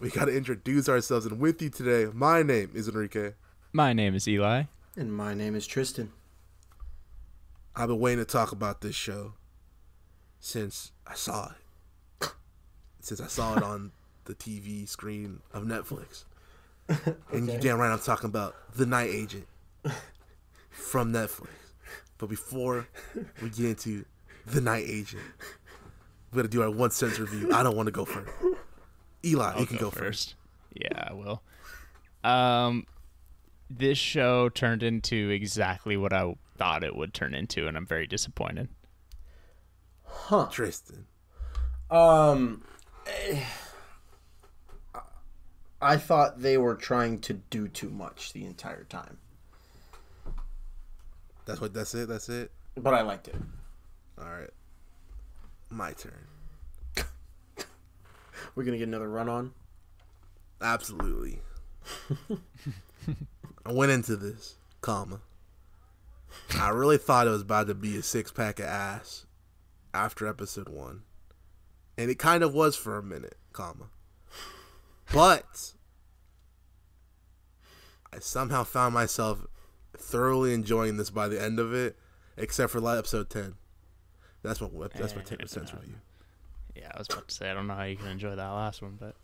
we got to introduce ourselves. And with you today, my name is Enrique. My name is Eli. And my name is Tristan. I've been waiting to talk about this show since I saw it. Since I saw it on the TV screen of Netflix. And you damn right I'm talking about The Night Agent from Netflix. But before we get into The Night Agent, we're going to do our 1 cent review. I don't want to go first. Eli, you can go first. Yeah, I will. This show turned into exactly what I thought it would turn into, and I'm very disappointed. Huh. Tristan. I thought they were trying to do too much the entire time. That's it? But I liked it. All right. My turn. We're going to get another run on? Absolutely. I went into this, I really thought it was about to be a 6-pack of ass after episode 1. And it kind of was for a minute, But I somehow found myself thoroughly enjoying this by the end of it, except for episode 10. That's my 10% review. Yeah, I was about to say, I don't know how you can enjoy that last one, but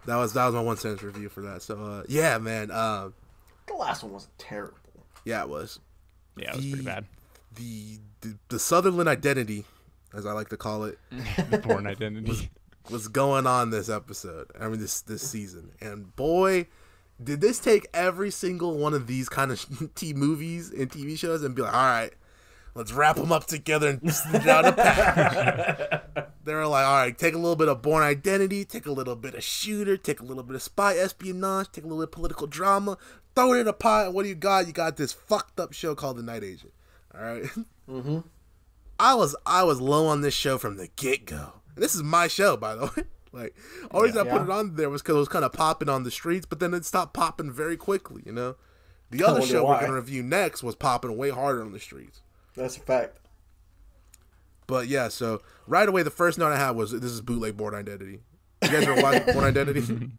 that was my 1 cent review for that. So yeah, man. The last one wasn't terrible. Yeah, it was. Yeah, it was pretty bad. The Sutherland identity, as I like to call it, the Bourne identity, was going on this episode. I mean, this season, and boy, did this take every single one of these kind of movies and TV shows and be like, all right, let's wrap them up together and split it out a package. They were like, all right, take a little bit of Bourne identity, take a little bit of shooter, take a little bit of spy espionage, take a little bit of political drama, throw it in a pot, and what do you got? You got this fucked up show called The Night Agent. All right? Mm-hmm. I was low on this show from the get-go. And this is my show, by the way. Like, always I put it on there was because it was kind of popping on the streets, but then it stopped popping very quickly, you know? The other show we're going to review next was popping way harder on the streets. That's a fact. But yeah, so right away the first note I had was this is bootleg Bourne Identity. You guys ever watched Bourne Identity?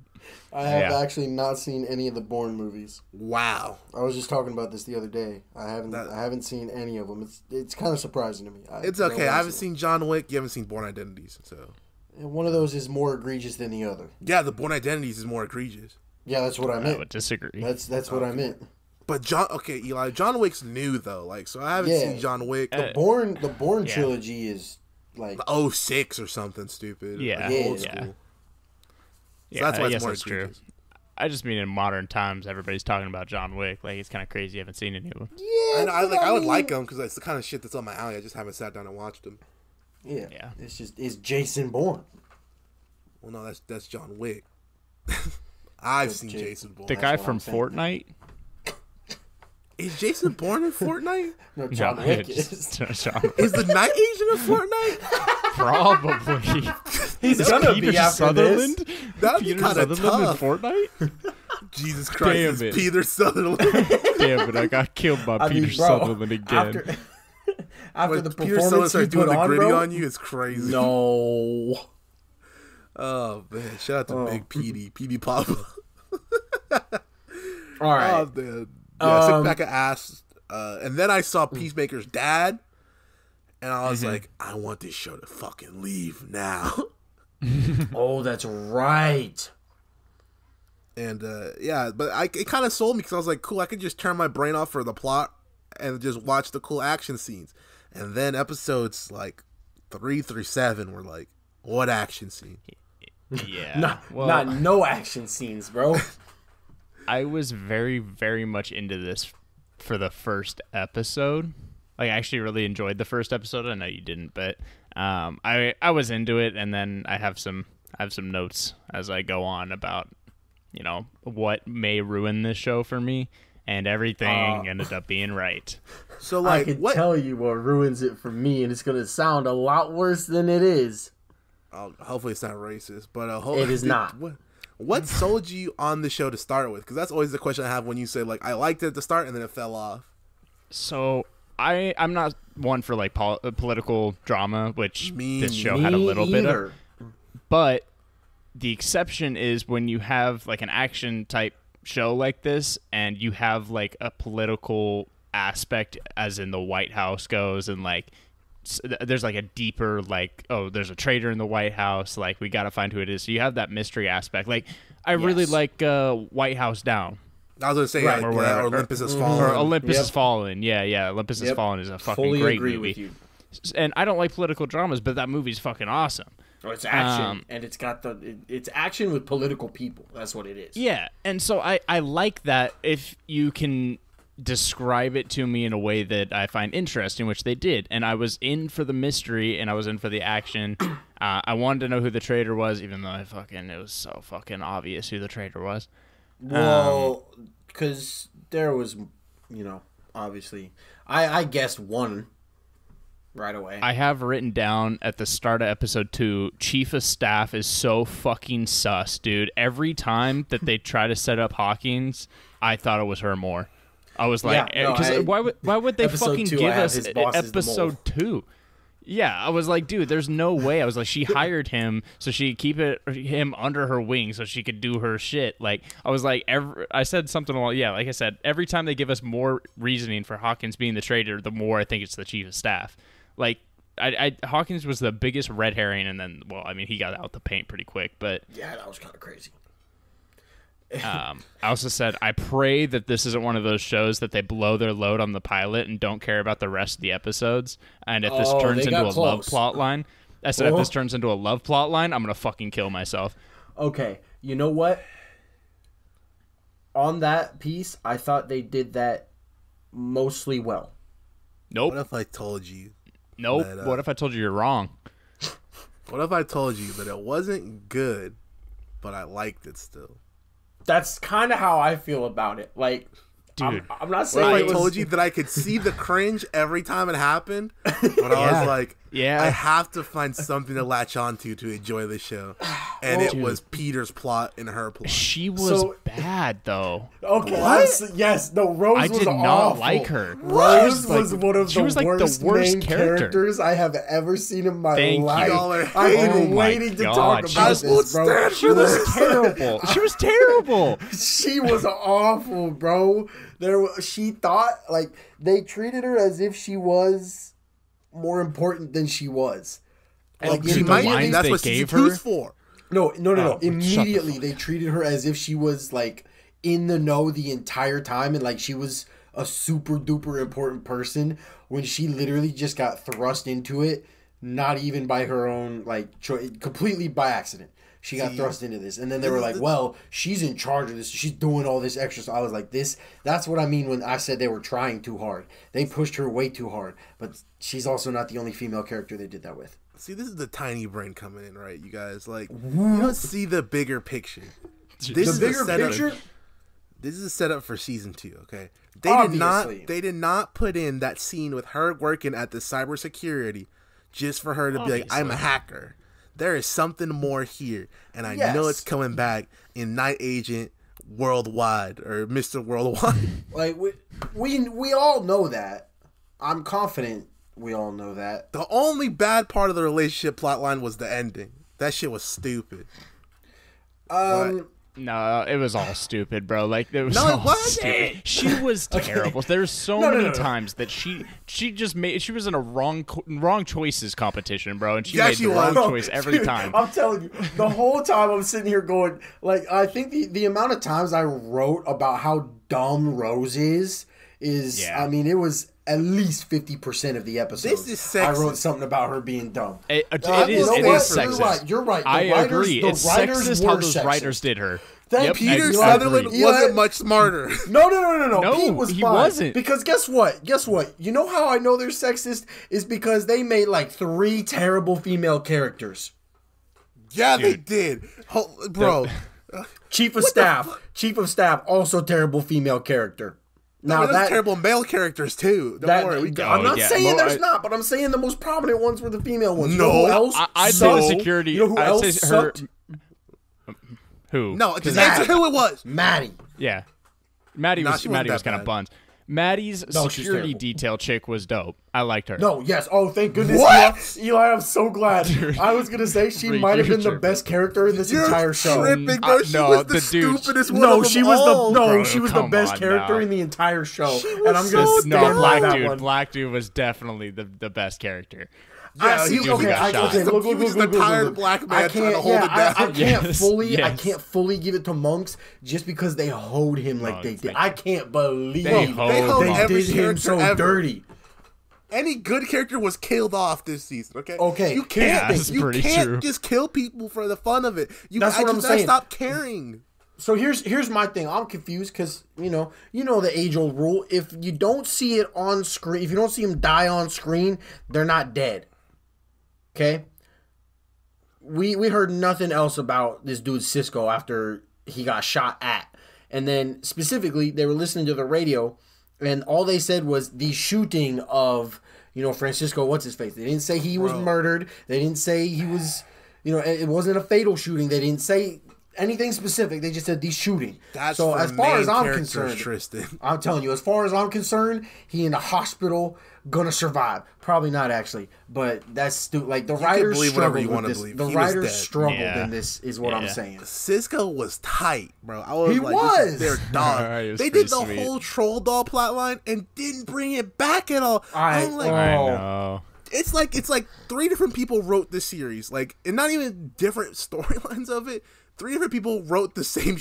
I have actually not seen any of the Bourne movies. Wow. I was just talking about this the other day. I haven't seen any of them. It's kind of surprising to me. It's okay. I haven't seen John Wick. You haven't seen Bourne Identities, so. And one of those is more egregious than the other. Yeah, the Bourne Identities is more egregious. Yeah, that's what I meant. I would disagree. That's what I meant. But Eli, John Wick's new though. Like, so I haven't seen John Wick. The Bourne trilogy is like 06 or something stupid. Yeah, like old school. So that's why it's more egregious. True. I just mean in modern times, everybody's talking about John Wick. Like, it's kind of crazy. You haven't seen any of them. Yeah, and I would like them because it's the kind of shit that's on my alley. I just haven't sat down and watched them. Yeah. It's Jason Bourne. Well, no, that's John Wick. I've seen Jason Bourne. The guy from Fortnite. Is Jason Bourne in Fortnite? No, John Wick is. Is the Night Agent in Fortnite? Probably. He's gonna be after Sutherland? this. That'd be Peter kind of Sutherland tough. in Fortnite? Jesus Christ, it's Peter Sutherland. Damn it, I got killed by Peter Sutherland again. After the Peter performance starts he doing put the on, gritty bro? on you, it's crazy. No. Oh, man. Shout out to Big Petey Papa. All right. Oh, man. Yeah, 6-pack of ass. And then I saw Peacemaker's dad, and I was like, I want this show to fucking leave now. Oh, that's right. And, but it kind of sold me because I was like, cool, I could just turn my brain off for the plot and just watch the cool action scenes. And then episodes, like, 3 through 7 were like, what action scene? Yeah. Not no action scenes, bro. I was very, very much into this for the first episode. Like, I actually really enjoyed the first episode. I know you didn't, but I was into it, and then I have some notes as I go on about, you know, what may ruin this show for me, and everything ended up being right. So, like, I can tell you what ruins it for me, and it's gonna sound a lot worse than it is. Hopefully, it's not racist, but it is not. What sold you on the show to start with? Because that's always the question I have when you say, like, I liked it at the start and then it fell off. So I'm not one for like political drama, which this show me had a little bit either. of. But the exception is when you have like an action type show like this, and you have like a political aspect, as in the White House goes, and like there's like a deeper like, oh, there's a traitor in the White House, like we got to find who it is. So you have that mystery aspect. Like I really like White House Down. I was gonna say or Olympus Has Fallen. Or Olympus Has Fallen. Yeah. Olympus Has Fallen is a fucking Fully great agree movie. with you. And I don't like political dramas, but that movie's fucking awesome. Oh, it's action, and it's got it's action with political people. That's what it is. Yeah, and so I like that if you can describe it to me in a way that I find interesting, which they did. And I was in for the mystery, and I was in for the action. I wanted to know who the traitor was, even though it was so fucking obvious who the traitor was. Well, because there was, obviously, I guessed one right away. I have written down at the start of episode 2, Chief of Staff is so fucking sus, dude. Every time that they try to set up Hawkins, I thought it was her more. I was like, why would they fucking give us episode 2? Yeah, I was like, dude, there's no way. I was like, she hired him so she'd keep him under her wing so she could do her shit. Like, I was like, I said something along, like I said, every time they give us more reasoning for Hawkins being the traitor, the more I think it's the Chief of Staff. Like, Hawkins was the biggest red herring, and then, he got out the paint pretty quick, but... Yeah, that was kind of crazy. I also said, I pray that this isn't one of those shows that they blow their load on the pilot and don't care about the rest of the episodes. And if this turns into a love plot line, if this turns into a love plot line, I'm going to fucking kill myself. Okay, you know what? On that piece, I thought they did that mostly well. Nope. What if I told you? Nope. What if I told you you're wrong? What if I told you that it wasn't good, but I liked it still? That's kind of how I feel about it. Like, dude, I'm not saying I told you that I could see the cringe every time it happened, but I was like, I have to find something to latch onto to enjoy the show. And it was Peter's plot and her plot. She was bad, though. Okay. Yes. No, Rose was awful. I did not like her. Rose was one of the worst characters I have ever seen in my life. I've been waiting to talk about this, bro. She was terrible. She was terrible. She was awful, bro. She thought, like, they treated her as if she was more important than she was. Like, that's what season 2's for. No. Immediately, they treated her as if she was, like, in the know the entire time, and, like, she was a super duper important person when she literally just got thrust into it, not even by her own, like, choice, completely by accident. She got thrust into this. And then they were like, well, she's in charge of this. She's doing all this extra. So I was like, that's what I mean when I said they were trying too hard. They pushed her way too hard. But she's also not the only female character they did that with. See, this is the tiny brain coming in, right, you guys? Like, you don't see the bigger picture. This is a setup for season 2, okay? They did not put in that scene with her working at the cybersecurity just for her to be like, I'm a hacker. There is something more here, and I know it's coming back in Night Agent Worldwide or Mr. Worldwide. Like we all know that. I'm confident we all know that. The only bad part of the relationship plotline was the ending. That shit was stupid. No, it was all stupid, bro. Like, it was all stupid. She was terrible. There's so many times that she was in a wrong choices competition, bro, and she made the wrong choice every time. I'm telling you, the whole time I'm sitting here going, like, I think the amount of times I wrote about how dumb Rose is I mean, it was at least 50% of the episode. This is sexist. I wrote something about her being dumb. It is sexist. You're right. I agree. It's sexist how those writers did her. Peter Sutherland wasn't much smarter. No. Pete was fine. He wasn't. Because guess what? You know how I know they're sexist? Is because they made like 3 terrible female characters. Yeah, they did. Bro. Chief of Staff, also terrible female character. Now there's terrible male characters too. Don't worry, I'm not saying there's not, but I'm saying the most prominent ones were the female ones. No, you know who else I'd say the security. You know who else sucked? Who? No, just answer who it was. Maddie. Yeah, Maddie was kind of buns. Maddie's No, she's security terrible. detail chick was dope. I liked her. No, yes. Oh, thank goodness. What? Eli, I'm so glad. I was going to say she Freak, might have you're been the tripping. best character in this You're entire show. tripping, bro. She no, was the the dude- stupidest one No, of she them was all. the bro, she was the come best on character now. in the entire show, She and I'm was gonna so stand No, dumb. by Black that Dude. one. Black Dude was definitely the best character. Yeah, See, he okay, was I- just okay, a- look, he was just a look, look, tired look. black I man trying can't, to hold it down. I can't Yes, fully, I yes. can't fully give it to Monks just because they hoed him like they Monks, did. man. I can't believe They they hoed every did him character so ever. dirty. Any good character was killed off this season. Okay. Okay, You here's the can't. thing. That's You pretty can't true. just kill people for the fun of it. That's what I'm just saying. Stop caring. So here's my thing. I'm confused because you know the age old rule. If you don't see it on screen, if you don't see him die on screen, they're not dead. Okay. We heard nothing else about this dude Cisco after he got shot at, and then specifically they were listening to the radio, and all they said was the shooting of Francisco. What's his face? They didn't say he was murdered. They didn't say he was. It wasn't a fatal shooting. They didn't say anything specific. They just said the shooting. That's so for as far main as I'm characters, concerned, Tristan. I'm telling you, as far as I'm concerned, he in the hospital gonna survive. Probably not actually, but that's like the writers believe whatever you struggled wanna with this. believe. The He was writers dead. struggled Yeah. in this, is what I'm Yeah. saying. Cisco was tight, bro. I was He like, was. This is their dog. He was They pretty did the sweet. whole troll doll plotline and didn't bring it back at all. I'm like, I Oh. know. it's like 3 different people wrote this series, like, and not even different storylines of it. 3 different people wrote the same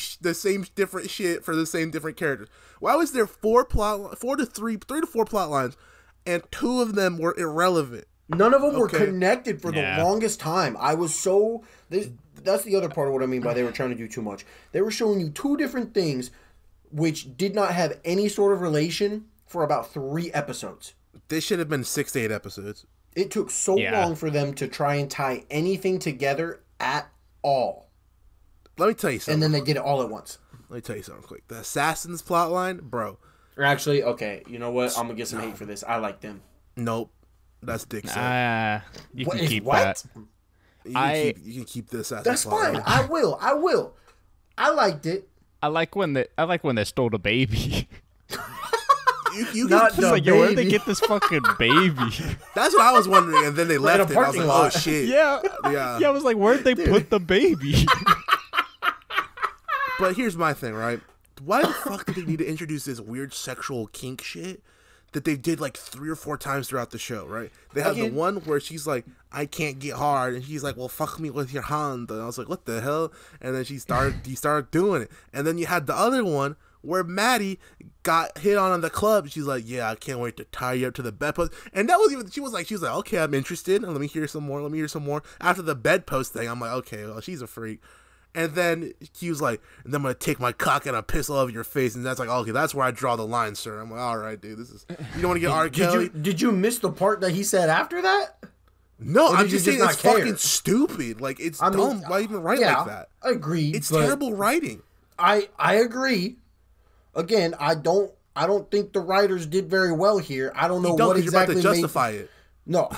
different shit for the same different characters. Why was there 3 to 4 plot lines, and 2 of them were irrelevant? None of them were Okay. connected for Yeah. the longest time. I was so. That's the other part of what I mean by they were trying to do too much. They were showing you 2 different things, which did not have any sort of relation for about 3 episodes. This should have been 6 to 8 episodes. It took so Yeah. long for them to try and tie anything together at all, Let me tell you something. and then they did it all at once. Let me tell you something quick. The Assassins plotline, bro. Or actually, okay, you know what? I'm gonna get some hate for this. I like them. Nope. That's Dick said. You What can is keep what? that. You can keep the Assassin's That's fine. plotline. I will. I liked it. I like when they stole the baby. You Not can the It's like, yo, where'd they baby. get this fucking baby? That's what I was wondering, and then they left it. I was parking like, lot. oh shit. yeah. Yeah. Yeah, I was like, where'd they put the baby? But here's my thing, right? Why the fuck did they need to introduce this weird sexual kink shit that they did like 3 or 4 times throughout the show, right? They had the Again- one where she's like, I can't get hard, and he's like, well, fuck me with your hand. And I was like, what the hell? And then he started doing it. And then you had the other one where Maddie got hit on the club. She's like, yeah, I can't wait to tie you up to the bedpost. And that was even, she was like, okay, I'm interested. And let me hear some more. After the bedpost thing, I'm like, okay, well, she's a freak. And then he was like, and then I'm going to take my cock and a piss all over your face. And that's like, okay, that's where I draw the line, sir. I'm like, all right, dude, you don't want to get R. Kelly? Did you miss the part that he said after that? No, Or I'm did you just saying just it's not care? fucking stupid. Like, it's I mean, dumb. Why even write yeah, like that? I agree. It's but terrible writing. I agree. Again, I don't think the writers did very well here. I don't know You don't, what 'cause exactly you're about to justify it. No,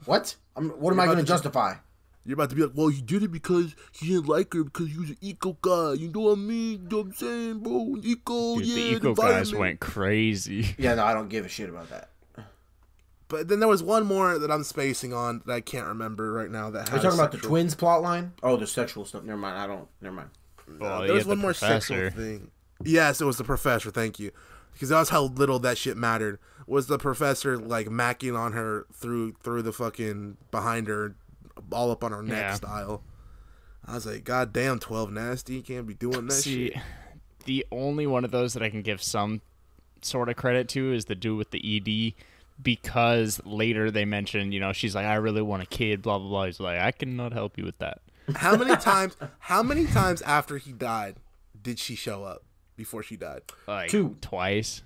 what? What am I about going to to justify? You're about to be like, well, he did it because he didn't like her because he was an eco guy. You know what I mean? You know what I'm saying, bro? Eco, Dude, yeah, the eco guys went crazy. Yeah, no, I don't give a shit about that. But then there was one more that I'm spacing on that I can't remember right now. That Are you has talking about the sexual- twins plot line? Oh, the sexual stuff. Never mind. Never mind. Well, there you was had one the more sexual professor. thing. Yes, it was the professor. Thank you, because that was how little that shit mattered. Was the professor like macking on her through the fucking behind her, all up on her neck Yeah. style? I was like, God damn, 12 nasty, you can't be doing that See, shit. the only one of those that I can give some sort of credit to is the dude with the ED, because later they mentioned, she's like, I really want a kid, blah blah blah. He's like, I cannot help you with that. How many times after he died did she show up before she died? Like 2. twice.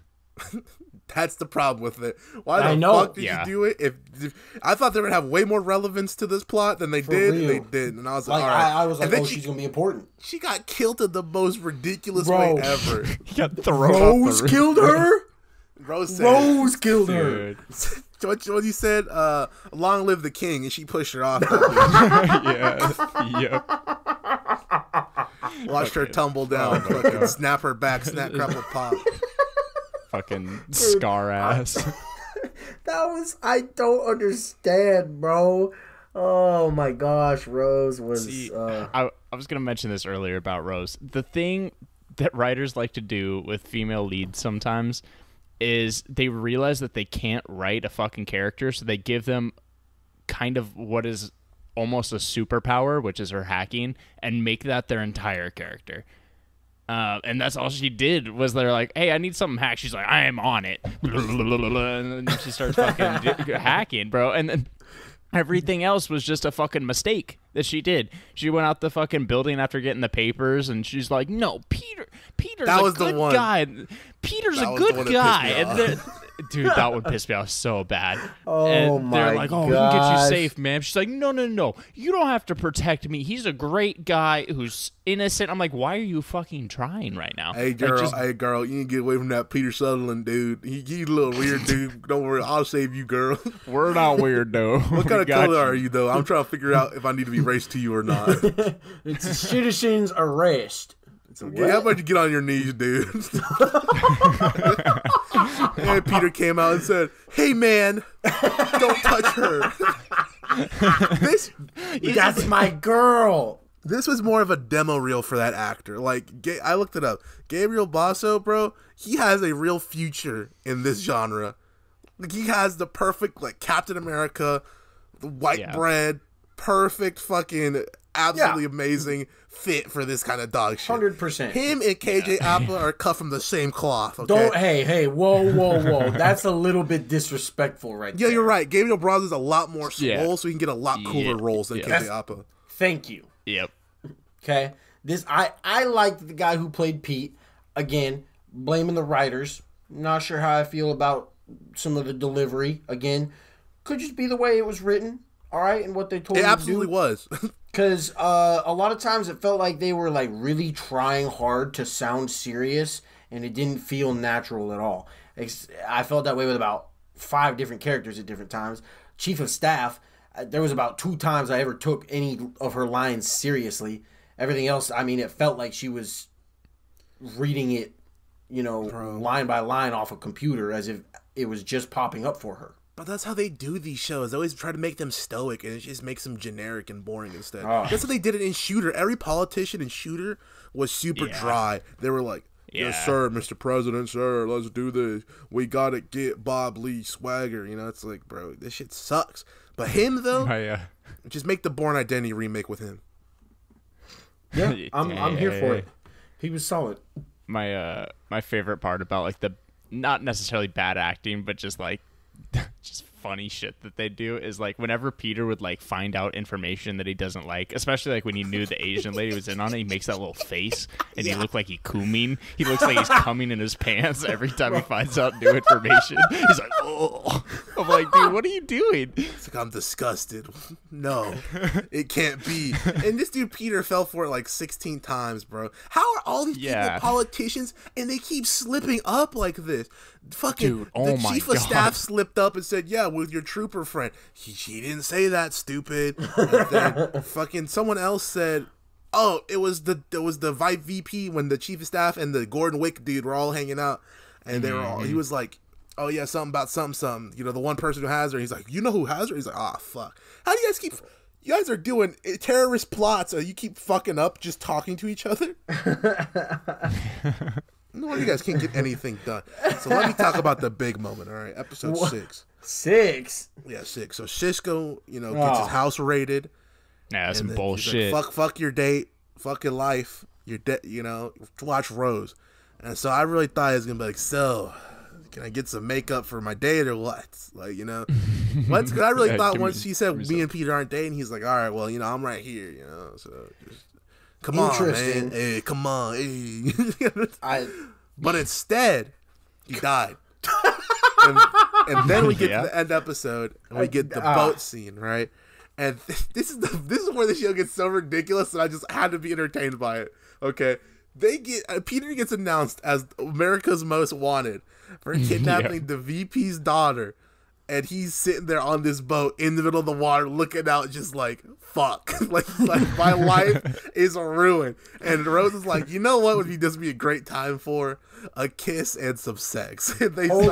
That's the problem with it. Why the I know. fuck did Yeah. you do it? If I thought they would have way more relevance to this plot than they did, real. they didn't. And I was like, Like all right. I was like, And then oh, she's gonna be important. she got killed in the most ridiculous Bro. way ever. He got thrown Rose off the killed her. Rose said, Rose killed her. Dude. what you said? Long live the king, and she pushed her off. yeah. Yep. Watched her tumble down, Oh my fucking God. snap her back, snap, crackle, pop. fucking scar ass. I don't understand, bro. Oh my gosh, Rose was. I was gonna mention this earlier about Rose. The thing that writers like to do with female leads sometimes is they realize that they can't write a fucking character, so they give them kind of what is almost a superpower, which is her hacking, and make that their entire character. And that's all she did was they're like, hey, I need something hacked. She's like, I am on it. And then she starts fucking hacking, bro. And then everything else was just a fucking mistake that she did. She went out the fucking building after getting the papers, and she's like, no, Peter's a good guy. Peter's a good guy. And dude, that one pissed me off so bad. Oh, and my they're like, oh, we can get you safe, man. She's like, no. You don't have to protect me. He's a great guy who's innocent. I'm like, why are you fucking trying right now? Hey, girl, you need to get away from that Peter Sutherland dude. He's a little weird, dude. Don't worry, I'll save you, girl. We're not weird, though. What kind of color are you, though? I'm trying to figure out if I need to be racist to you or not. It's a citizen's arrest. Okay, how about you get on your knees, dude? And Peter came out and said, hey, man, don't touch her. That's my girl. This was more of a demo reel for that actor. Like, I looked it up. Gabriel Basso, bro, he has a real future in this genre. Like, he has the perfect, like, Captain America, the white bread, perfect fucking absolutely amazing fit for this kind of dog shit. 100%. Him and KJ Apa are cut from the same cloth. Okay? Hey, whoa. That's a little bit disrespectful right there. Yeah, you're right. Gabriel Basso is a lot more swole, so he can get a lot cooler roles than KJ Apa. Thank you. Yep. Okay. I liked the guy who played Pete. Again, blaming the writers. Not sure how I feel about some of the delivery. Again, could just be the way it was written. All right, and what they told you to do. It absolutely was. Because a lot of times it felt like they were like really trying hard to sound serious, and it didn't feel natural at all. I felt that way with about 5 different characters at different times. Chief of Staff, there was about 2 times I ever took any of her lines seriously. Everything else, I mean, it felt like she was reading it, line by line off a computer as if it was just popping up for her. But that's how they do these shows. They always try to make them stoic, and it just makes them generic and boring instead. That's what they did it in Shooter. Every politician in Shooter was super dry. They were like, yes, sir, Mr. President, sir, let's do this. We got to get Bob Lee swagger. It's like, bro, this shit sucks. But him, though, just make the Bourne Identity remake with him. Yeah, I'm here for it. He was solid. My favorite part about, like, the not necessarily bad acting, but just, like, just funny shit that they do is like whenever Peter would like find out information that he doesn't like, especially like when he knew the Asian lady was in on it, he makes that little face and he looked like he cooming. He looks like he's coming in his pants every time he finds out new information. He's like, oh. I'm like, dude, what are you doing? It's like, I'm disgusted. No, it can't be. And this dude Peter fell for it like 16 times, bro. How are all these people politicians and they keep slipping up like this? Fucking dude, the chief of staff slipped up and said, yeah, with your trooper friend. He didn't say that, stupid. And then fucking someone else said, oh, it was the Vice VP when the chief of staff and the Gordon Wick dude were all hanging out, and they were all, he was like, oh yeah, something about something. The one person who has her. He's like, you know who has her? He's like, oh fuck. How do you guys keep? You guys are doing terrorist plots. You keep fucking up just talking to each other. No wonder you guys can't get anything done. So let me talk about the big moment, all right? Episode 6. 6? Yeah, 6. So Cisco, gets his house raided. Yeah, that's some bullshit. Like, fuck your date. Fuck your life. You're dead, watch Rose. And so I really thought he was going to be like, so, can I get some makeup for my date or what? Like, Once, cause I really thought once she said me and Peter aren't dating, he's like, all right, well, I'm right here, so just... Come on, man. Hey, come on. Hey. But instead, he died. and then we get to the end episode, and we get the boat scene, right? And this is where the show gets so ridiculous that I just had to be entertained by it. Okay, Peter gets announced as America's Most Wanted for kidnapping the VP's daughter, and he's sitting there on this boat in the middle of the water, looking out, just like, fuck, like my life is ruined. And Rose is like, you know what would just be a great time for a kiss and some sex. And they Hold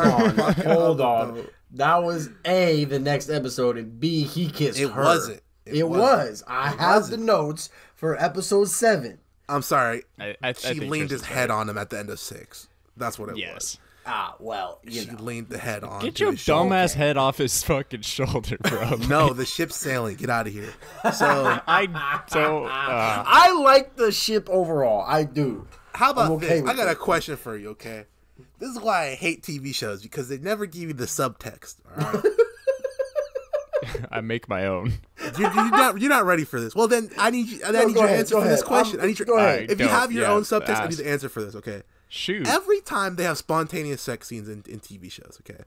hold on. That was A, the next episode, and B, he kissed her. It wasn't. It was. I have the notes for episode 7. I'm sorry. I she think leaned Chris his is head right. on him at the end of 6. That's what it was. Ah, well, She leaned the head on. Get your dumbass head off his fucking shoulder, bro. No, the ship's sailing. Get out of here. So I like the ship overall. I do. how about okay this? with I got it. a question for you, okay? This is why I hate TV shows, because they never give you the subtext. All right? I make my own. You're not ready for this. Well, then I need you. I need your answer for this question. I need your. Go ahead. If you have your own subtext, I ask. need the answer for this. Okay. Shoot. Every time they have spontaneous sex scenes in TV shows, okay,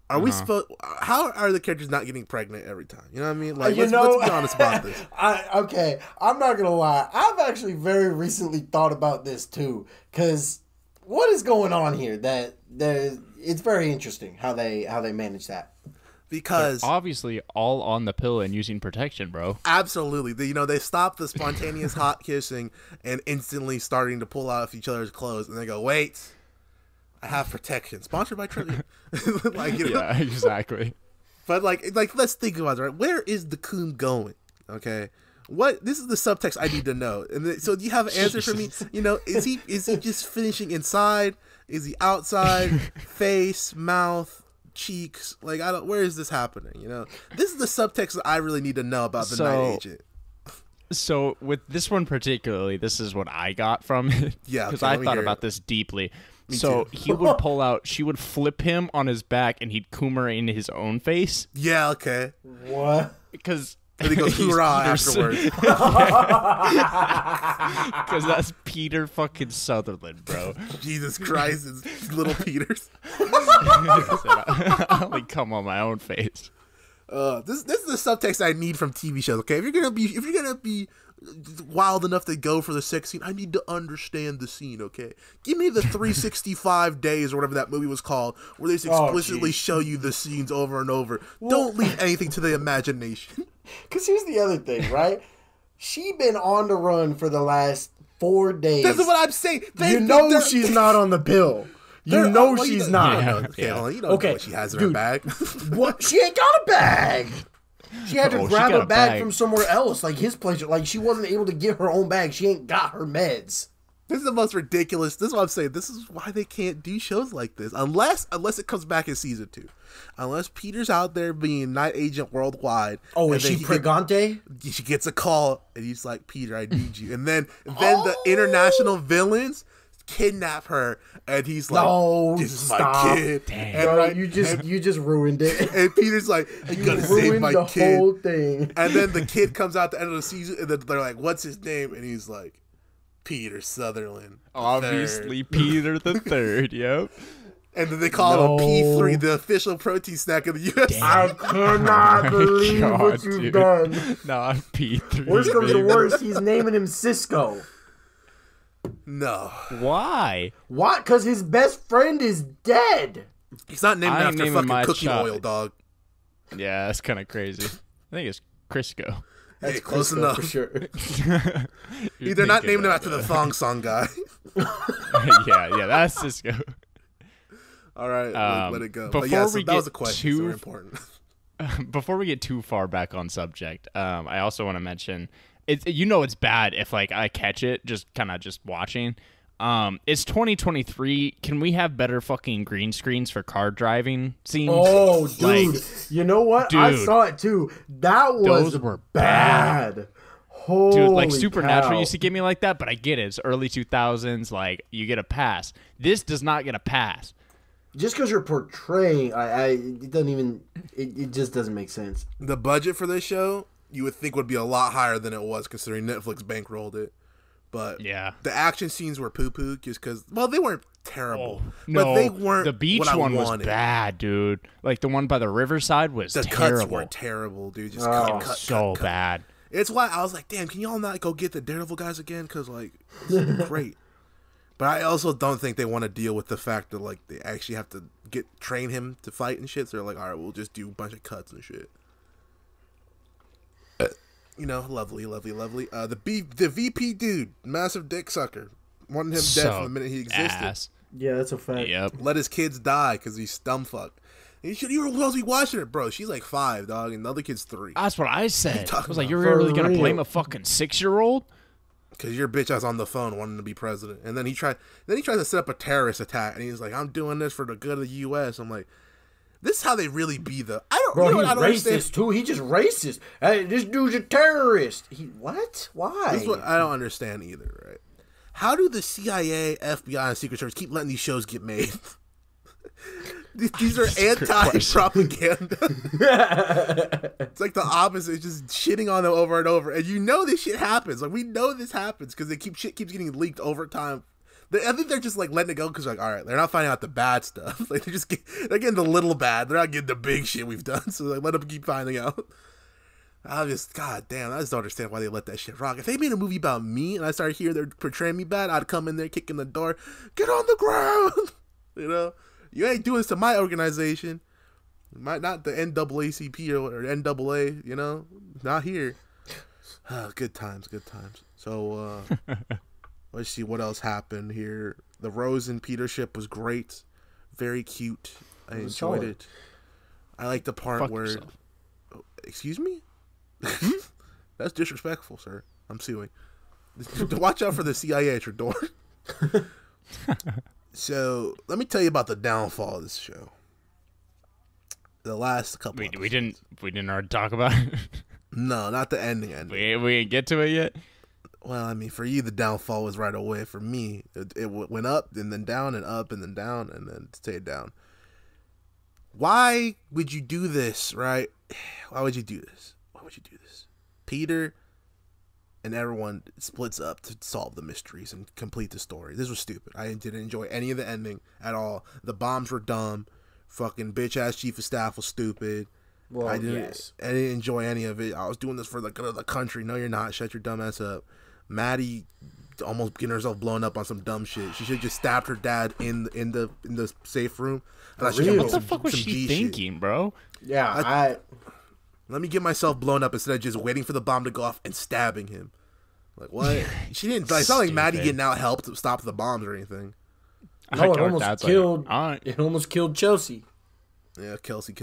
are we supposed? How are the characters not getting pregnant every time? You know what I mean? Like, let's be honest about this. Okay, I'm not gonna lie. I've actually very recently thought about this too, because what is going on here? It's very interesting how they manage that. Because obviously all on the pill and using protection, bro. absolutely, they stop the spontaneous hot kissing and instantly starting to pull out each other's clothes, and they go, "Wait, I have protection." Sponsored by Trivia. Like, you know? Yeah, exactly. But like let's think about it, right? Where is the coon going? Okay. This is the subtext I need to know. And so do you have an answer for me? You know, is he just finishing inside? Is he outside? Face, mouth, cheeks? Like, where is this happening? You know? This is the subtext that I really need to know about the night agent. So with this one particularly, this is what I got from it. Yeah, because okay, I let me thought hear about it. this deeply. Me So too. he would pull out, she would flip him on his back, and he'd coomer in his own face. Yeah, okay. What? Because And he goes, hoorah, afterwards. Because that's Peter fucking Sutherland, bro. Jesus Christ, it's little Peters. I only come on my own face. This is the subtext I need from TV shows. Okay, if you're gonna be wild enough to go for the sex scene, I need to understand the scene. Okay, give me the 365 days or whatever that movie was called, where they explicitly show you the scenes over and over. Don't leave anything to the imagination. Because here's the other thing, right? She been on the run for the last 4 days. That's what I'm saying. You know she's not on the pill. You know she's not. Okay, hold on, you know what she has in her bag. What? She ain't got a bag. She had to Oh, she grab got a a bag bag. from somewhere else, like his place. Like, she wasn't able to get her own bag. She ain't got her meds. This is the most ridiculous. This is what I'm saying. This is why they can't do shows like this, unless it comes back in season 2. Unless Peter's out there being night agent worldwide. Oh, is she pregante? She gets a call, and he's like, "Peter, I need you." And then the international villains kidnap her, and he's like, No, "This is stop. my kid." Dang. And, Bro, right, you just ruined it. and Peter's like, "I You gotta save ruined my the kid." whole thing. And then the kid comes out at the end of the season, and then they're like, "What's his name?" And he's like, "Peter Sutherland." Obviously, Peter the Third. Yep. And then they call it a P3, the official protein snack of the U.S. I cannot believe God, what you've dude. done. Nah, P3. Worst comes to baby. worst, he's naming him Cisco. No, Why? What? Because his best friend is dead. he's not named I ain't after naming fucking my cooking child. oil, dog. Yeah, that's kind of crazy. I think it's Crisco. Hey, close Crisco enough. for sure. They're not naming him after the thong song guy. yeah, that's Cisco. All right, let it go. Before But yeah, so we that was a get question. So too- very important. Before we get too far back on subject, I also want to mention it's bad if like I catch it just watching. It's 2023. Can we have better fucking green screens for car driving scenes? Oh, dude. Like, You know what? I dude. saw it too. That was Those were bad. Holy dude, like Supernatural cow. used to get me like that, but I get it. It's early 2000s. Like you get a pass. This does not get a pass. Just because you're portraying, it doesn't even. It just doesn't make sense. The budget for this show, you would think would be a lot higher than it was, considering Netflix bankrolled it. But Yeah. the action scenes were poo-poo just because, well, they weren't terrible. No, but they weren't the beach what I one was wanted. bad, dude. Like the one by the riverside was The terrible. cuts were terrible, dude. Just cut, so cut. bad. It's why I was like, damn, can y'all not go get the Daredevil guys again? Because, like, this is great. But I also don't think they want to deal with the fact that like they actually have to train him to fight and shit. So they're like, all right, we'll just do a bunch of cuts and shit. You know, lovely. The VP dude, massive dick sucker, wanted him dead from the minute he existed. Ass. Yeah, that's a fact. Yep. Let his kids die because he's stumfuck. You were supposed to be watching it, bro. She's like 5, dog, and the other kid's 3. That's what I said. I was like, you're For really gonna real. blame a fucking 6-year-old? Because your bitch ass on the phone wanting to be president, and then he tried to set up a terrorist attack, and he's like, I'm doing this for the good of the U.S. I'm like, this is how they really be the. I don't. Bro, you know he's what I don't racist understand? too. He just racist. Hey, this dude's a terrorist. What? Why? This is what I don't understand either, right? How do the CIA, FBI, and Secret Service keep letting these shows get made? These are anti-propaganda. It's like the opposite, it's just shitting on them over and over. And you know this shit happens. Like, we know this happens because shit keeps getting leaked over time. I think they're just like letting it go because like, all right, they're not finding out the bad stuff. Like they're getting the little bad. They're not getting the big shit we've done. So like, let them keep finding out. God damn, I just don't understand why they let that shit rock. If they made a movie about me and I started hearing they're portraying me bad, I'd come in there kicking the door, get on the ground. You know, you ain't doing this to my organization. Might not the NAACP or NAA. You know, not here. Good times. So let's see what else happened here. The Rose and Peter ship was great, very cute. I enjoyed it. I like the part where. Yourself. Excuse me. That's disrespectful, sir. I'm suing. Watch out for the CIA at your door. So let me tell you about the downfall of this show. The last couple. We didn't already talk about it. No, not the ending. We didn't get to it yet. Well, I mean, for you, the downfall was right away. For me, it went up and then down and up and then down and then stayed down. Why would you do this, right? Why would you do this? Peter and everyone splits up to solve the mysteries and complete the story. This was stupid. I didn't enjoy any of the ending at all. The bombs were dumb. Fucking bitch-ass chief of staff was stupid. Well, I didn't enjoy any of it. I was doing this for the good of the country. No, you're not. Shut your dumb ass up. Maddie almost getting herself blown up on some dumb shit. She should have just stabbed her dad in the safe room. What the fuck was she thinking, bro? Yeah, let me get myself blown up instead of just waiting for the bomb to go off and stabbing him. Like, what? She didn't. It's not like Maddie getting out help to stop the bombs or anything. No, it almost killed Chelsea. Yeah, Kelsey.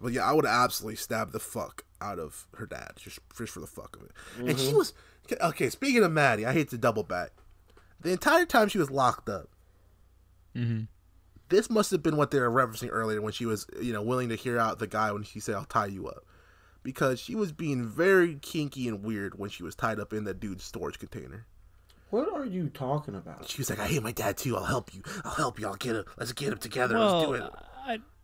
But yeah, I would have absolutely stabbed the fuck out of her dad just for the fuck of it. Mm-hmm. And she was okay. Speaking of Maddie, I hate to double back. The entire time she was locked up. Mm-hmm. This must have been what they were referencing earlier when she was, willing to hear out the guy when she said, "I'll tie you up," because she was being very kinky and weird when she was tied up in that dude's storage container. What are you talking about? She was like, "I hate my dad too. I'll help you. I'll get him. Let's get him together. Well, let's do it."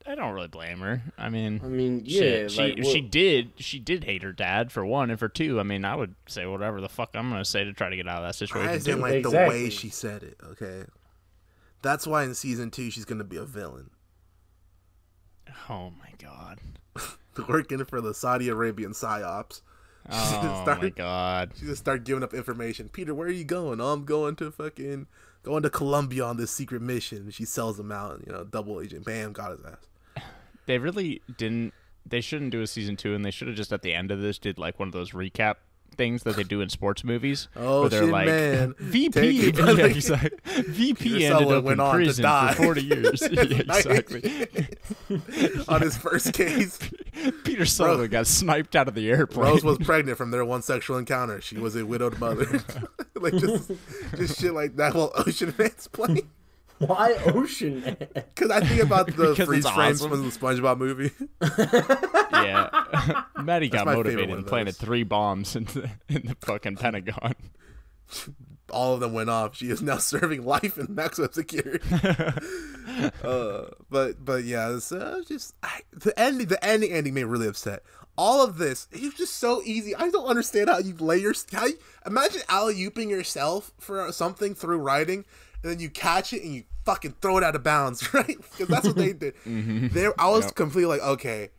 I don't really blame her. I mean, yeah, she did hate her dad for one, and for two, I mean, I would say whatever the fuck I'm gonna say to try to get out of that situation. I didn't like the way she said it. Okay, that's why in season 2 she's gonna be a villain. Oh my god, working for the Saudi Arabian psyops. Oh my god, she's gonna start giving up information. Peter, where are you going? Oh, I'm going to Colombia on this secret mission. She sells him out, double agent. Bam, got his ass. They really didn't. They shouldn't do a season 2, and they should have just at the end of this did like one of those recap things that they do in sports movies. Oh, where they're shit, like, man. VP, VP ended up in prison for 40 years. Yeah, exactly. On his first case, Peter Sutherland got sniped out of the airplane. Rose was pregnant from their one sexual encounter. She was a widowed mother. Like just shit like that. Well, Ocean Man's playing. Why Ocean Man? Because I think about the freeze frames from the SpongeBob movie. Yeah, Maddie got motivated and planted 3 bombs in the fucking Pentagon. All of them went off. She is now serving life in maximum security. But yeah, it's just the ending made me really upset. All of this, it was just so easy. I don't understand how you imagine alley-ooping yourself for something through writing, and then you catch it and you fucking throw it out of bounds, right? Because that's what they did. Mm-hmm. I was completely like, okay,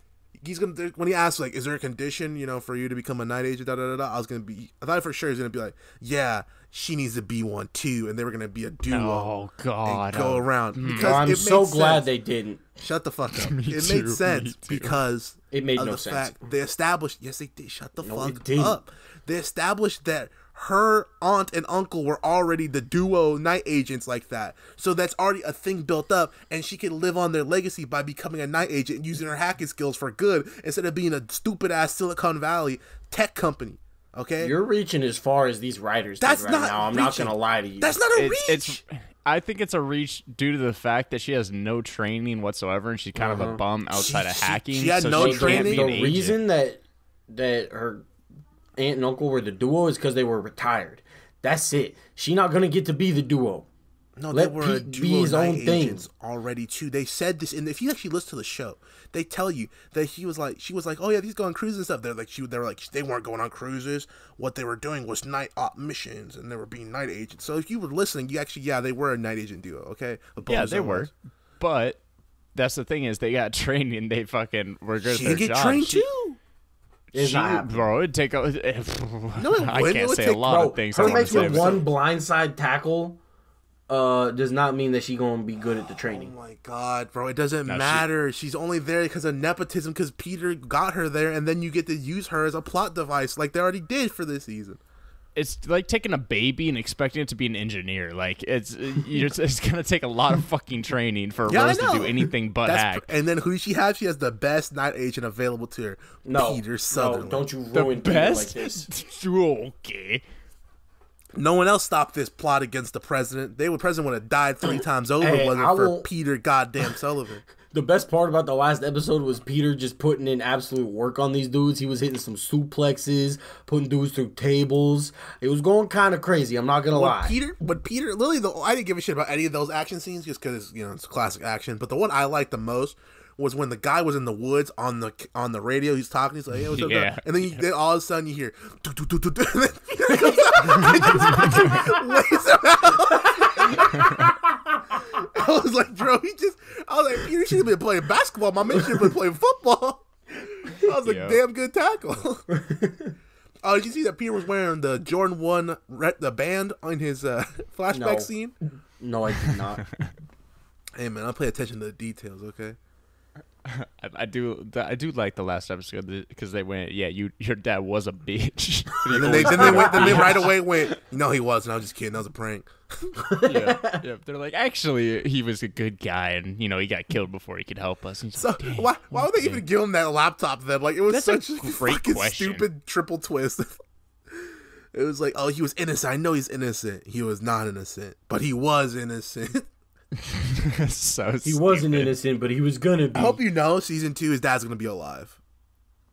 when he asked like, is there a condition, for you to become a night agent? I thought for sure he's gonna be like, yeah, she needs to be one too, and they were gonna be a duo. Oh God, and go around. Because I'm so glad they didn't. Shut the fuck up. It made sense because it made no sense. They established. Yes, they did. Shut the fuck up. They established that her aunt and uncle were already the duo night agents like that. So that's already a thing built up, and she can live on their legacy by becoming a night agent and using her hacking skills for good instead of being a stupid-ass Silicon Valley tech company. Okay? You're reaching as far as these writers did right now. I'm not going to lie to you. That's not a reach! I think it's a reach due to the fact that she has no training whatsoever, and she's kind of a bum outside of hacking. She had no training. The reason that her aunt and uncle were the duo is because they were retired. That's it. She not gonna get to be the duo. No, they were a duo be his own things already too. They said this, and if you actually listen to the show, they tell you that she was like, oh yeah, he's going on cruises and stuff. They weren't going on cruises. What they were doing was night op missions, and they were being night agents. So if you were listening, they were a night agent duo. Okay, yeah, they were, but that's the thing is they got trained and they fucking were good at their job. She get trained too. Bro, it'd take a... No, I can't say a lot of things. Her making one blindside tackle does not mean that she's going to be good at the training. Oh my God, bro. It doesn't matter. She's only there because of nepotism, because Peter got her there, and then you get to use her as a plot device like they already did for this season. It's like taking a baby and expecting it to be an engineer. Like it's gonna take a lot of fucking training for Rose to do anything but hack. And then who she has? She has the best night agent available to her. Peter Sutherland. No, don't you ruin the best like this. Okay. No one else stopped this plot against the president. The president would have died 3 times over if it wasn't for Peter goddamn Sullivan. The best part about the last episode was Peter just putting in absolute work on these dudes. He was hitting some suplexes, putting dudes through tables. It was going kind of crazy. I'm not gonna lie. Peter, literally, I didn't give a shit about any of those action scenes just because it's classic action. But the one I liked the most was when the guy was in the woods on the radio. He's talking. He's like, "Hey, what's up?" Yeah. And then all of a sudden you hear, and then Peter comes out and just lays him out. I was like, bro, Peter should have been playing basketball. My man should have been playing football. I was like, damn good tackle. Oh, did you see that Peter was wearing the Jordan 1 the band on his flashback scene? No, I did not. Hey, man, I'll pay attention to the details, okay? I do like the last episode because they went, yeah, your dad was a bitch. And then they right away went, no, he wasn't. I was just kidding. That was a prank. yeah. They're like, actually, he was a good guy, and he got killed before he could help us. So why would they even give him that laptop then? Like, it was such a fucking stupid triple twist. It was like, oh, he was innocent. I know he's innocent. He was not innocent, but he was innocent. So he wasn't innocent, but he was gonna be. I hope you know, season 2, his dad's gonna be alive.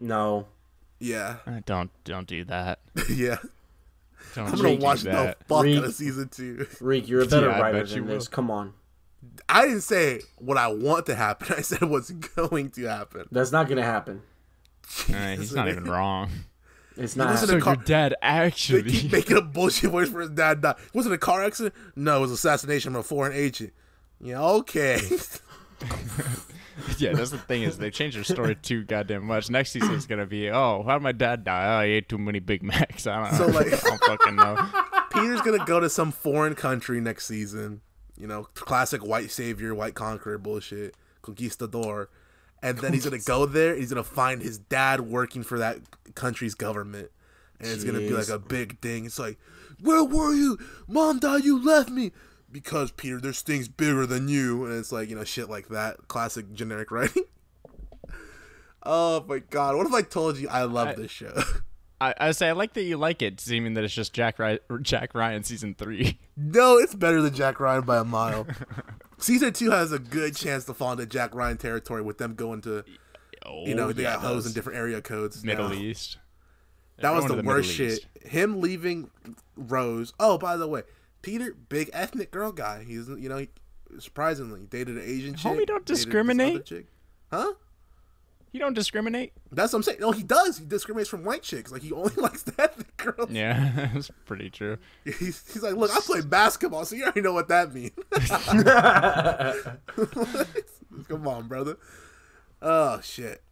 No. Yeah. Don't do that. Yeah. I'm gonna watch the fuck out of season 2. Reek, you're a better writer than this. Come on. I didn't say what I want to happen. I said what's going to happen. That's not gonna happen. He's not even wrong. It's not. So your dad actually. They keep making up bullshit words for his dad died. Was it a car accident? No, it was assassination of a foreign agent. Yeah, okay. Yeah, that's the thing is they changed their story too goddamn much. Next season is gonna be, how did my dad die? Oh, he ate too many Big Macs. I don't know. I don't fucking know. Peter's gonna go to some foreign country next season. Classic white savior, white conqueror bullshit, conquistador. And then he's gonna go there. He's gonna find his dad working for that country's government, and it's gonna be like a big thing. It's like, where were you? Mom died. You left me. Because, Peter, there's things bigger than you. And it's like, shit like that. Classic generic writing. Oh, my God. What if I told you I love this show? I say I like that you like it, seeming that it's just Jack Ryan season 3. No, it's better than Jack Ryan by a mile. Season 2 has a good chance to fall into Jack Ryan territory with them going to, they got hoes in different area codes. Middle East. That was the worst shit. Him leaving Rose. Oh, by the way. Peter, big ethnic girl guy. He's, he surprisingly dated an Asian chick. Homie, don't discriminate. Huh? You don't discriminate? That's what I'm saying. No, he does. He discriminates from white chicks. Like, he only likes the ethnic girls. Yeah, that's pretty true. He's like, look, I play basketball, so you already know what that means. Come on, brother. Oh, shit.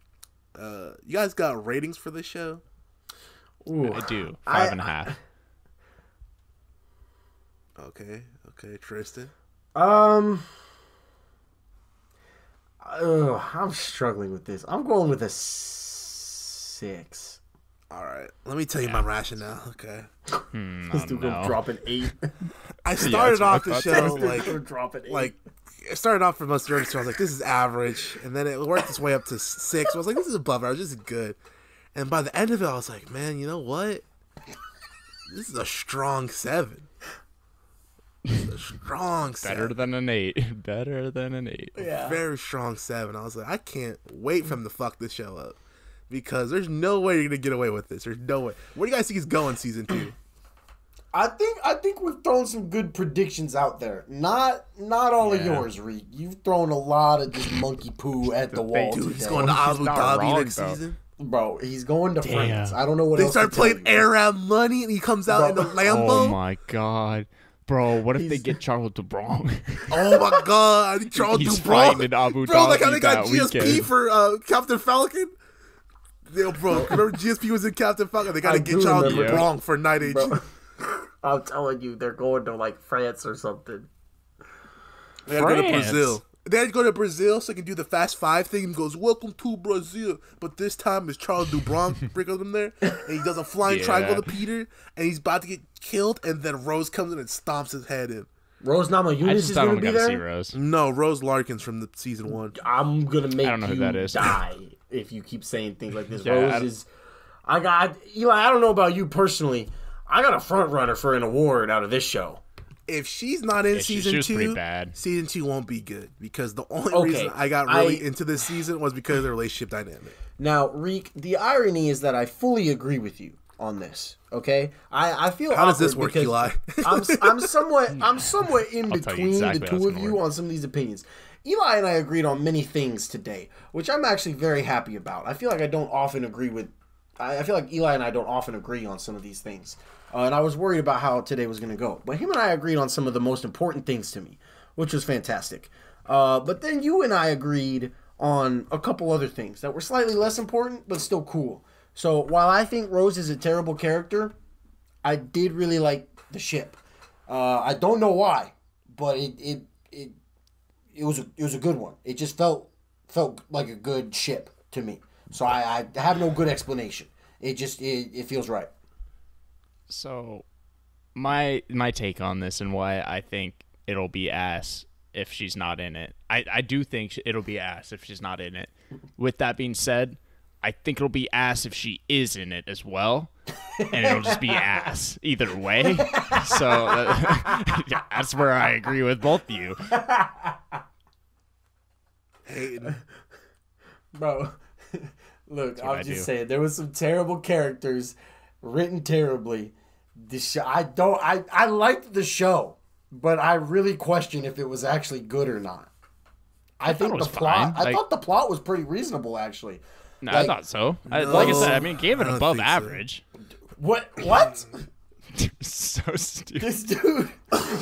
You guys got ratings for this show? Ooh, I do 5.5. Okay, Tristan. I'm struggling with this. I'm going with a 6. All right, let me tell you my rationale. Okay, This dude gonna drop an 8. I started off the show like it started off for most of the episode. I was like, this is average, and then it worked its way up to 6. I was like, this is above average. This is good. And by the end of it, I was like, man, you know what? This is a strong 7. This is a strong 7. Better than an 8. Better than an 8. Yeah. Very strong 7. I was like, I can't wait for him to fuck this show up. Because there's no way you're going to get away with this. There's no way. Where do you guys think he's going season 2? I think we've thrown some good predictions out there. Not all of yours, Reek. You've thrown a lot of just monkey poo at the wall. Dude, he's going to Abu Dhabi next season. Bro, he's going to France. I don't know what else. They start playing Arab money and he comes out in a Lambo. Oh my god. Bro, what if they get Charles Dubron? Oh my god, Charles He's Dubron. fighting in Abu Dhabi. Bro, like how they got GSP weekend. for Captain Falcon? Yo, bro, remember GSP was in Captain Falcon? They got to get Charles Dubron for Night Agent. I'm telling you, they're going to like France or something. They had to go to Brazil. They had to go to Brazil so they can do the Fast 5 thing and goes, welcome to Brazil. But this time it's Charles Dubron bringing them there. And he does a flying triangle to Peter. And he's about to get killed. And then Rose comes in and stomps his head in. Rose Namajunas is going to be there? See Rose. No, Rose Larkin's from the season 1. I'm going to make you is. die if you keep saying things like this. Rose is... Eli, I don't know about you personally. I got a front runner for an award out of this show. If she's not in season 2, season 2 won't be good. Because the only reason I got really into this season was because of the relationship dynamic. Now, Reek, the irony is that I fully agree with you on this. Okay, I feel how does this work, Eli? I'm somewhat in between the two of you on some of these opinions. Eli and I agreed on many things today, which I'm actually very happy about. I feel like I don't often agree with. I feel like Eli and I don't often agree on some of these things. And I was worried about how today was going to go. But him and I agreed on some of the most important things to me, which was fantastic. But then you and I agreed on a couple other things that were slightly less important, but still cool. So while I think Rose is a terrible character, I did really like the ship. I don't know why, but it was a good one. It just felt like a good ship to me. So I have no good explanation. It feels right. So, my take on this and why I think it'll be ass if she's not in it. I do think it'll be ass if she's not in it. With that being said, I think it'll be ass if she is in it as well, and it'll just be ass either way. So that's where I agree with both of you. Hayden. Bro, look, I'm just saying there was some terrible characters written terribly. The show, I liked the show, but I really question if it was actually good or not. I think the plot. I thought the plot was pretty reasonable, actually. No, I thought so. Like I said, I mean, gave it above average. So. What? So stupid. This dude,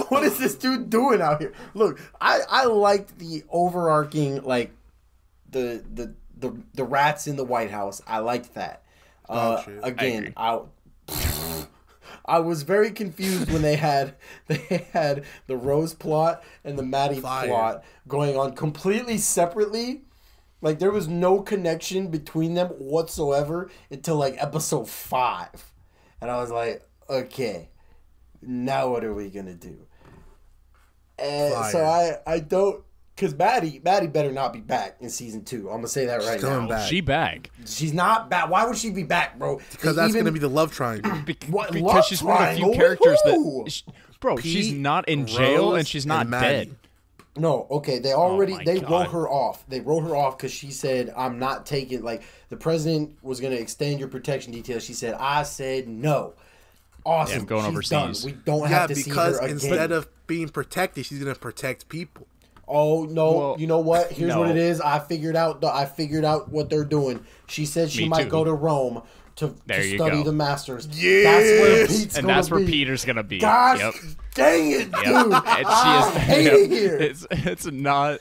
what is this dude doing out here? Look, I liked the overarching, like the rats in the White House. I liked that. Again, I was very confused when they had the Rose plot and the Maddie plot going on completely separately. Like there was no connection between them whatsoever until like episode 5, and I was like, okay, now what are we gonna do? And so I don't. Because Maddie better not be back in season 2. I'm gonna say that right now. Back. She back. She's not back. Why would she be back, bro? Because that's gonna be the love triangle. Because she's one of the few characters that, bro. She's not in jail and she's not dead. No, okay. They wrote her off. They wrote her off because she said, "I'm not taking." Like the president was gonna extend your protection details. She said, "I said no." Awesome. Yeah, I'm going overseas. Done. We don't have to see her again. Because instead of being protected, she's gonna protect people. Oh no! Well, you know what? Here's what it is. I figured out what they're doing. She said she might go to Rome to you study go. the Masters. Yeah. That's where Pete's And gonna that's where be. Peter's gonna be. Gosh, Yep. dang it, dude! Yep. And I hate it here. It's not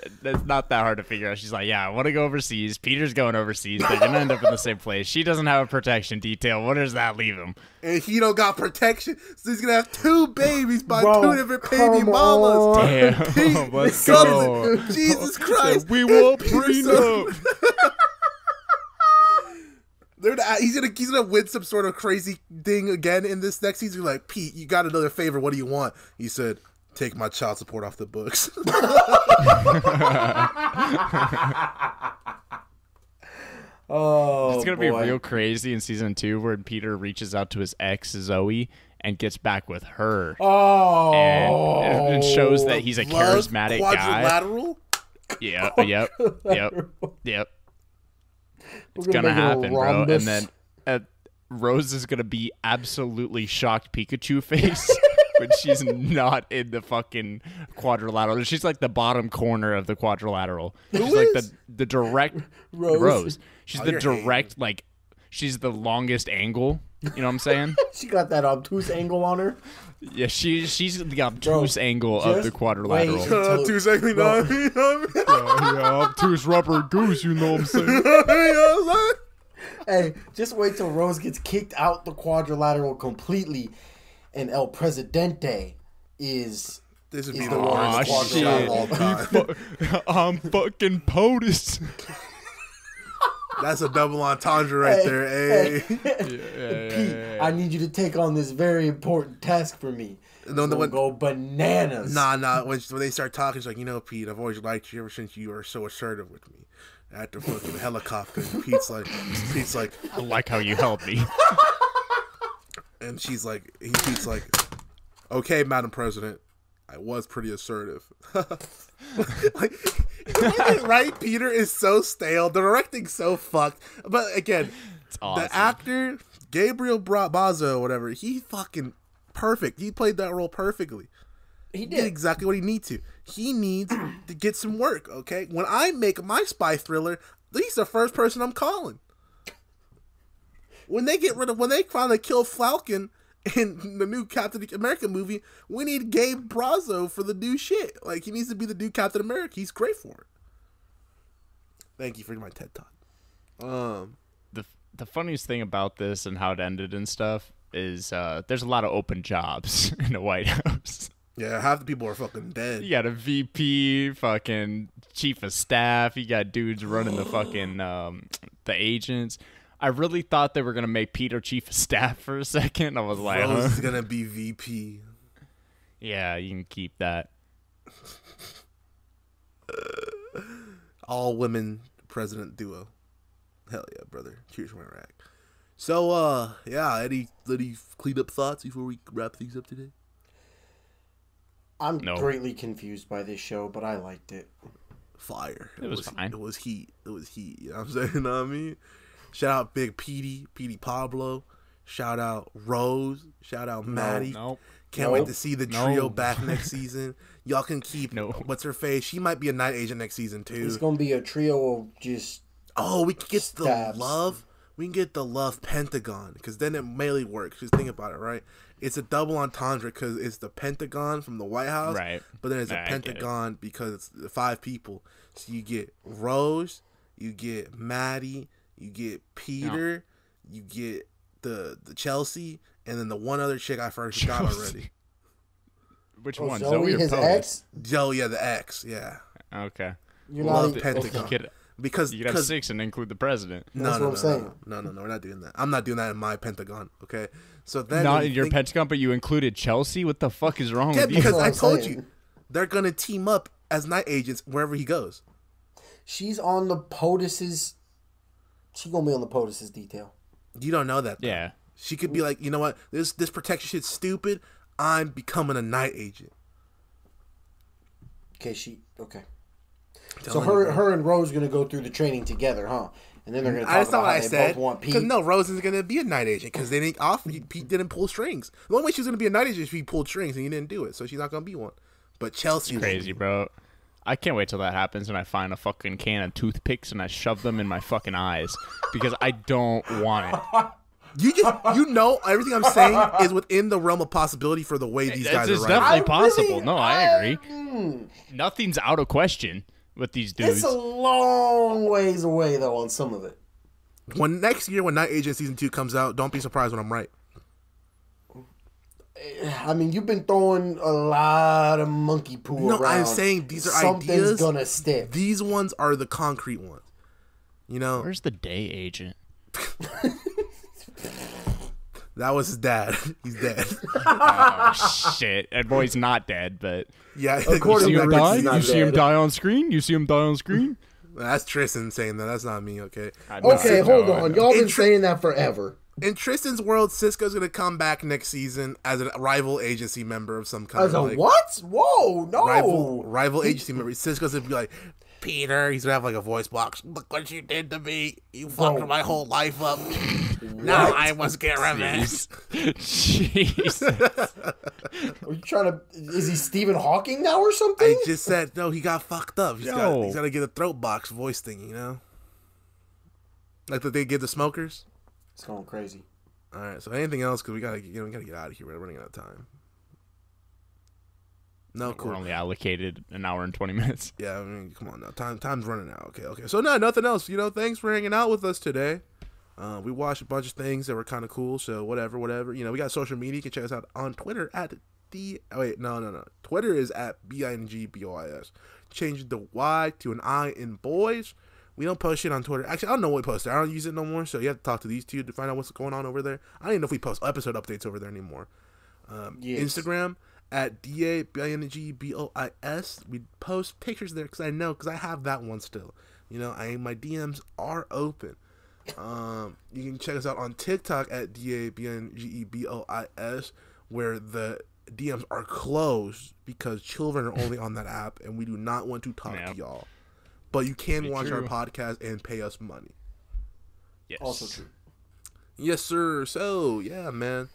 that hard to figure out. She's like, yeah, I want to go overseas. Peter's going overseas. They're gonna end up in the same place. She doesn't have a protection detail. Where does that leave him? And he don't got protection, so he's gonna have 2 babies by Bro, 2 different baby come mamas. on. Damn, let's God, go. Jesus Christ. We will prenup. He's gonna win some sort of crazy thing again in this next season. Like, Pete, you got another favor. What do you want? He said, take my child support off the books. Oh, It's gonna boy. be real crazy in season 2 where Peter reaches out to his ex Zoe and gets back with her. Oh, And shows that he's a Love charismatic guy. quadrilateral? Yep. It's We're gonna make it a happen, bro. And rhombus. then Rose is gonna be absolutely shocked Pikachu face when she's not in the fucking quadrilateral. She's like the bottom corner of the quadrilateral. She's like the direct Rose. She's the you're direct like she's the longest angle. You know what I'm saying? She got that obtuse angle on her. Yeah, she's the obtuse angle of the just quadrilateral. wait. 2 seconds. Yeah, obtuse rubber goose. You know what I'm saying? Hey, just wait till Rose gets kicked out the quadrilateral completely, and El Presidente is This would He's be the the worst worst quadrilateral quadrilateral of of all time. I'm fucking POTUS. That's a double entendre right there. Hey. Pete, I need you to take on this very important task for me. No, It's gonna go bananas. Nah. When they start talking, it's like, you know, Pete, I've always liked you ever since you were so assertive with me. At the fucking helicopter, and Pete's like, I like how you helped me. and Pete's like, okay, Madam President, I was pretty assertive. Like, right? Peter is so stale. The directing's so fucked. But again, It's awesome. the actor Gabriel Basso, or whatever, he fucking perfect. He played that role perfectly. He Did did. exactly what he needs to. He needs to get some work. Okay, when I make my spy thriller, he's the first person I'm calling. When they finally kill Falcon in the new Captain America movie, we need Gabe Brazo for the new shit. Like, he needs to be the new Captain America. He's great for it. Thank you for my TED Talk. The funniest thing about this and how it ended and stuff is there's a lot of open jobs in the White House. Yeah, half the people are fucking dead. You got a VP, fucking chief of staff. You got dudes running the fucking the agents. I really thought they were gonna make Peter chief of staff for a second. I was like, Rose huh? is gonna be VP. Yeah, you can keep that. All women president duo. Hell yeah, brother. Cheers from Iraq. So, yeah, any clean up thoughts before we wrap things up today? I'm No. greatly confused by this show, but I liked it. Fire. It was fine. It was heat. You know what I'm saying? You know what I mean? Shout out Big Petey Pablo. Shout out Rose. Shout out Maddie. Nope. Can't wait to see the trio No. back next season. Y'all can keep what's her face? She might be a night agent next season too. It's gonna be a trio of just We can get stabs. the love. We can get the love Pentagon because then it mainly works. Just think about it, right? It's a double entendre because it's the Pentagon from the White House, Right. But then it's Nah, a I get it. Pentagon because it's the 5 people. So you get Rose, you get Maddie, you get Peter, you get the Chelsea, and then the one other chick I first got already. Which one? Zoe, Zoe or his POTUS? ex. Joe, yeah, the ex, yeah. Okay. You're Love not even, Pentagon. You could Because have 6 and include the president. No, That's no, what I'm saying. No, we're not doing that. I'm not doing that in my Pentagon. Okay, so then Not when in you your think- Pentagon, but you included Chelsea. What the fuck is wrong Yeah, with you? because That's what I I'm told saying. you they're gonna team up as night agents wherever he goes. she's on the POTUS's. She gonna be on the POTUS's detail. You don't know that. Though. Yeah. She could be like, you know what? This protection shit's stupid. I'm becoming a night agent. Okay. So Telling you, bro. her and Rose gonna go through the training together, huh? And then they're gonna talk That's not about what how I they said. both want Pete. Because no, Rose isn't gonna be a night agent because they didn't Pete didn't pull strings. The only way she was gonna be a night agent is if he pulled strings and he didn't do it, so she's not gonna be one. But Chelsea, Crazy, bro. I can't wait till that happens and I find a fucking can of toothpicks and I shove them in my fucking eyes because I don't want it. You know, everything I'm saying is within the realm of possibility for the way these guys are It's writing. definitely possible. No, I agree. Nothing's out of question with these dudes. It's a long ways away though on some of it. When next year, when Night Agent season 2 comes out, don't be surprised when I'm right. I mean, you've been throwing a lot of monkey poo around. No, I'm saying these are Something's ideas. gonna stick. These ones are the concrete ones. You know, Where's the day agent? that was his dad. He's dead. Oh, shit. That boy's not dead, but Yeah, According you see him to die? Ricky's not You see him dead. die on screen? You see him die on screen? That's Tristan saying that. That's not me. Okay. Okay, hold on. Y'all been And saying that forever. In Tristan's world, Cisco's gonna come back next season as a rival agency member of some kind. As a what? Whoa, no. Rival agency member. Cisco's gonna be like, Peter. He's gonna have like a voice box. Look what you did to me. You fucked my whole life up. Now I must get revenge. Jeez. Are you trying to? Is he Stephen Hawking now or something? I just said no. He got fucked up. He's Yo. got to get a throat box voice thing. You know, like that they give the smokers. It's going crazy. All right. So anything else? Because we gotta get out of here. We're running out of time. No, cool. We're only allocated an hour and 20 minutes. Yeah, I mean, come on now. Time's running out. Okay. So no, nothing else. You know, thanks for hanging out with us today. We watched a bunch of things that were kind of cool. So whatever. You know, we got social media. You can check us out on Twitter at no. Twitter is at BINGBOIS. Change the Y to an I in boys. We don't post shit on Twitter. Actually, I don't know what we post there. I don't use it no more. So you have to talk to these two to find out what's going on over there. I don't even know if we post episode updates over there anymore. Yes. Instagram at DABINGBOIS. We post pictures there because I have that one still. You know, my DMs are open. You can check us out on TikTok at DABINGBOIS, where the DMs are closed because children are only on that app, and we do not want to talk to y'all. But you can watch our podcast and pay us money. Yes. Also true. Yes, sir. So, yeah, man.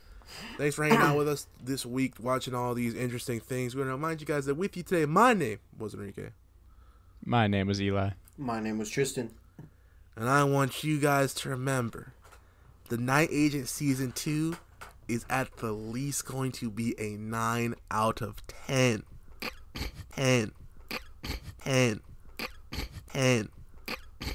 Thanks for hanging out with us this week, watching all these interesting things. We're going to remind you guys that with you today, my name was Enrique. My name was Eli. My name was Tristan. And I want you guys to remember, the Night Agent Season 2 is at the least going to be a 9 out of 10. 10. 10. 10.